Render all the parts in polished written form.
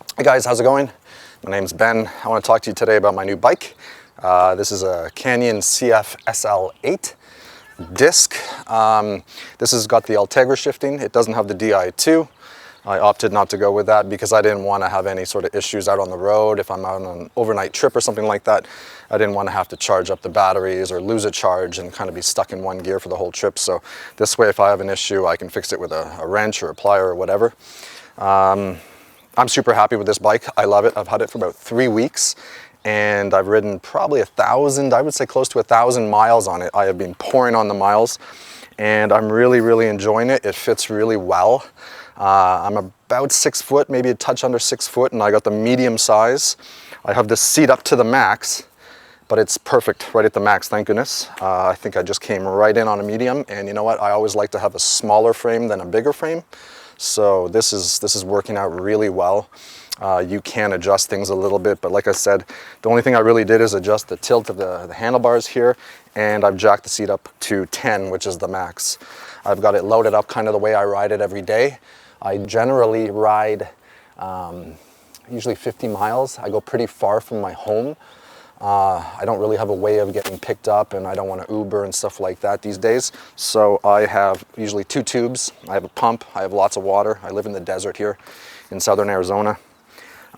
Hey guys, how's it going? My name's Ben. I want to talk to you today about my new bike. This is a Canyon CF SL8 disc. This has got the Ultegra shifting. It doesn't have the Di2. I opted not to go with that because I didn't want to have any sort of issues out on the road. If I'm out on an overnight trip or something like that, I didn't want to have to charge up the batteries or lose a charge and kind of be stuck in one gear for the whole trip. So this way, if I have an issue, I can fix it with a wrench or a plier or whatever. I'm super happy with this bike. I love it. I've had it for about 3 weeks and I've ridden probably 1,000, I would say close to 1,000 miles on it. I have been pouring on the miles and I'm really enjoying it. It fits really well. I'm about 6 foot, maybe a touch under 6 foot, and I got the medium size. I have this seat up to the max, but it's perfect right at the max, thank goodness. I think I just came right in on a medium, and you know what? I always like to have a smaller frame than a bigger frame. So this is working out really well. You can adjust things a little bit, but like I said, the only thing I really did is adjust the tilt of the handlebars here, and I've jacked the seat up to 10, which is the max. I've got it loaded up kind of the way I ride it every day. I generally ride usually 50 miles. I go pretty far from my home. I don't really have a way of getting picked up, and I don't want to Uber and stuff like that these days. So I have usually 2 tubes. I have a pump. I have lots of water. I live in the desert here in southern Arizona.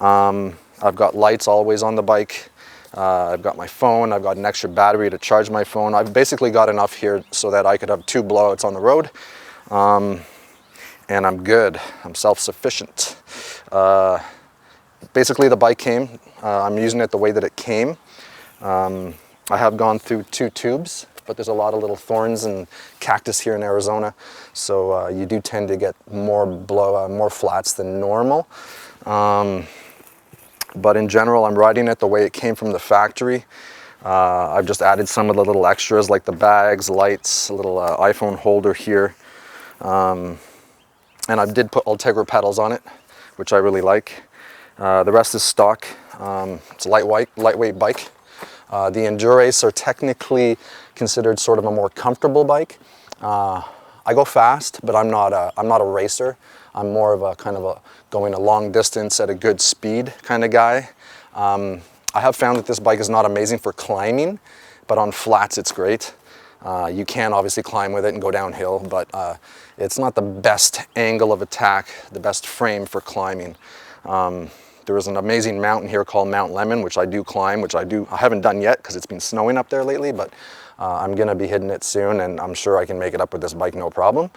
I've got lights always on the bike. I've got my phone. I've got an extra battery to charge my phone. I've basically got enough here so that I could have 2 blowouts on the road. And I'm good. I'm self-sufficient. Basically the bike came. I'm using it the way that it came. I have gone through 2 tubes, but there's a lot of little thorns and cactus here in Arizona, so you do tend to get more flats than normal. But in general, I'm riding it the way it came from the factory. I've just added some of the little extras like the bags, lights, a little iPhone holder here. And I did put Ultegra pedals on it, which I really like. The rest is stock. It's a lightweight bike. The Endurace are technically considered sort of a more comfortable bike. I go fast, but I'm not a racer. I'm more of a kind of going a long distance at a good speed kind of guy. I have found that this bike is not amazing for climbing, but on flats it's great. You can obviously climb with it and go downhill, but it's not the best angle of attack, the best frame for climbing. There is an amazing mountain here called Mount Lemon, which I do climb, I haven't done yet because it's been snowing up there lately, but I'm gonna be hitting it soon, and I'm sure I can make it up with this bike no problem.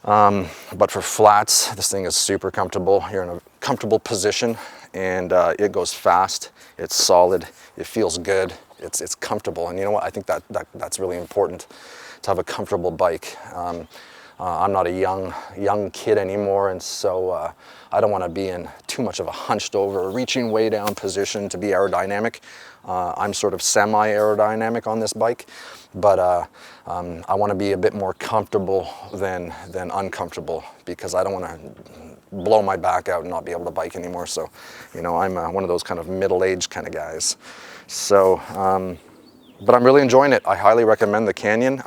But for flats, this thing is super comfortable. You're in a comfortable position, and it goes fast, it's solid, it feels good, it's comfortable, and you know what, I think that's really important, to have a comfortable bike. I'm not a young kid anymore, and so I don't want to be in too much of a hunched over, reaching way down position to be aerodynamic. I'm sort of semi-aerodynamic on this bike, but I want to be a bit more comfortable than uncomfortable, because I don't want to blow my back out and not be able to bike anymore. So, you know, I'm one of those kind of middle-aged kind of guys. So, but I'm really enjoying it. I highly recommend the Canyon.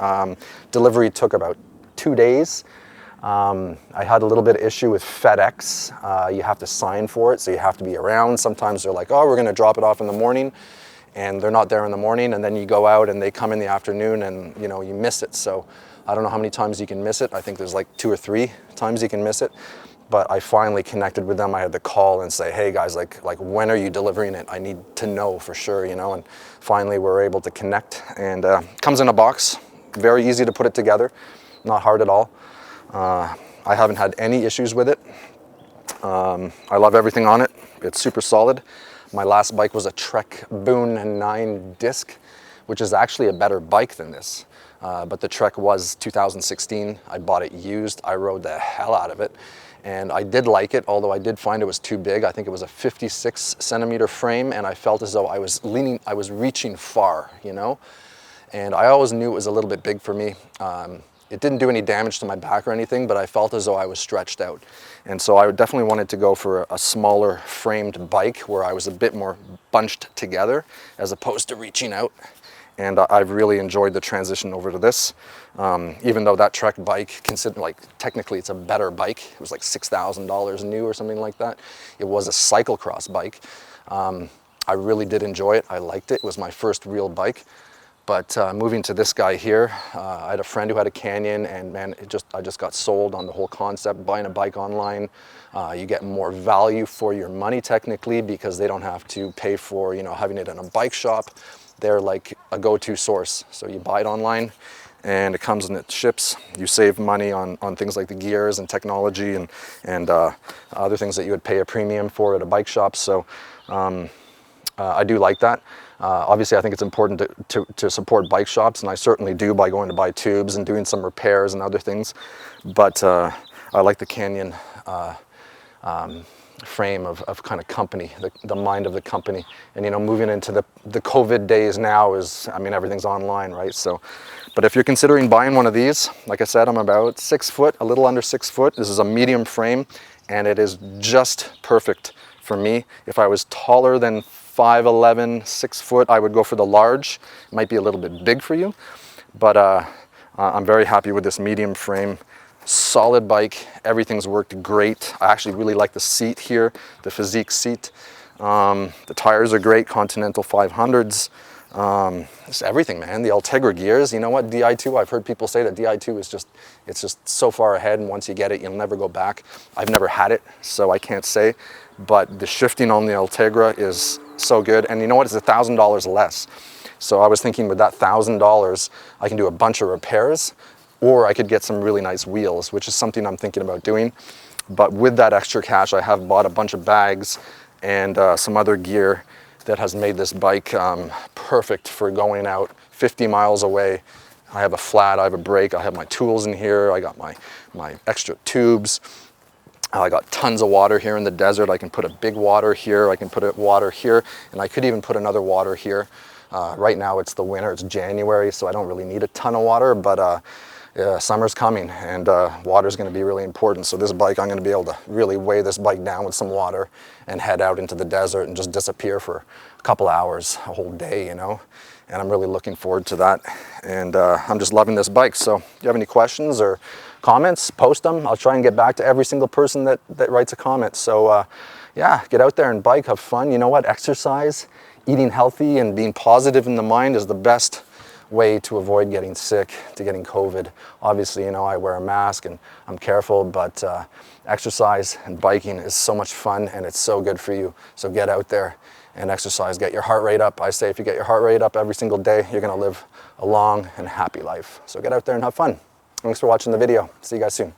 Delivery took about 2 days. I had a little bit of issue with FedEx. You have to sign for it, so you have to be around. Sometimes they're like, oh, we're going to drop it off in the morning, and they're not there in the morning, and then you go out and they come in the afternoon, and you know, you miss it. So I don't know how many times you can miss it. I think there's like 2 or 3 times you can miss it. But I finally connected with them. I had to call and say, hey guys, like when are you delivering it? I need to know for sure, you know. And finally we're able to connect, and comes in a box, very easy to put it together, not hard at all. I haven't had any issues with it. I love everything on it. It's super solid. My last bike was a Trek Boon 9 disc, which is actually a better bike than this. But the Trek was 2016. I bought it used. I rode the hell out of it. And I did like it, although I did find it was too big. I think it was a 56 centimeter frame, and I felt as though I was reaching far, you know? And I always knew it was a little bit big for me. It didn't do any damage to my back or anything, but I felt as though I was stretched out. And so I definitely wanted to go for a smaller framed bike where I was a bit more bunched together as opposed to reaching out. and I've really enjoyed the transition over to this. Even though that Trek bike, technically it's a better bike. It was like $6,000 new or something like that. It was a cyclocross bike. I really did enjoy it. I liked it. It was my first real bike. But moving to this guy here, I had a friend who had a Canyon, and man, I just got sold on the whole concept. Buying a bike online, you get more value for your money technically, because they don't have to pay for, you know, having it in a bike shop. They're like a go-to source. So you buy it online, and it comes and it ships. You save money on things like the gears and technology and other things that you would pay a premium for at a bike shop. So I do like that. Obviously, I think it's important to support bike shops, and I certainly do by going to buy tubes and doing some repairs and other things. But I like the Canyon frame of kind of company, the mind of the company. And, you know, moving into the COVID days now is, I mean, everything's online, right? So, but if you're considering buying one of these, like I said, I'm about 6 foot, a little under 6 foot. This is a medium frame, and it is just perfect for me. If I was taller than 5'11", 6 foot, I would go for the large. It might be a little bit big for you, but I'm very happy with this medium frame. Solid bike, everything's worked great. I actually really like the seat here, the Physique seat. The tires are great, Continental 500s. Just everything, man. The Ultegra gears, you know what, Di2, I've heard people say that Di2 is it's just so far ahead, and once you get it, you'll never go back. I've never had it, so I can't say, but the shifting on the Ultegra is so good. And you know what, it's $1,000 less. So I was thinking with that $1,000, I can do a bunch of repairs, or I could get some really nice wheels, which is something I'm thinking about doing. But with that extra cash, I have bought a bunch of bags and some other gear that has made this bike perfect for going out 50 miles away. I have a flat, I have a brake, I have my tools in here, I got my extra tubes. I got tons of water here in the desert. I can put a big water here, I can put a water here, and I could even put another water here. Right now it's the winter, it's January, so I don't really need a ton of water, but summer's coming, and water's gonna be really important. So this bike, I'm gonna be able to really weigh this bike down with some water and head out into the desert and just disappear for a couple hours, a whole day, you know? And I'm really looking forward to that. And I'm just loving this bike. So if you have any questions or comments, post them. I'll try and get back to every single person that writes a comment. So yeah, get out there and bike, have fun. You know what, exercise, eating healthy and being positive in the mind is the best way to avoid getting sick, to getting COVID. Obviously, you know, I wear a mask and I'm careful, but exercise and biking is so much fun, and it's so good for you. So get out there and exercise, get your heart rate up. I say if you get your heart rate up every single day, you're gonna live a long and happy life. So get out there and have fun. Thanks for watching the video. See you guys soon.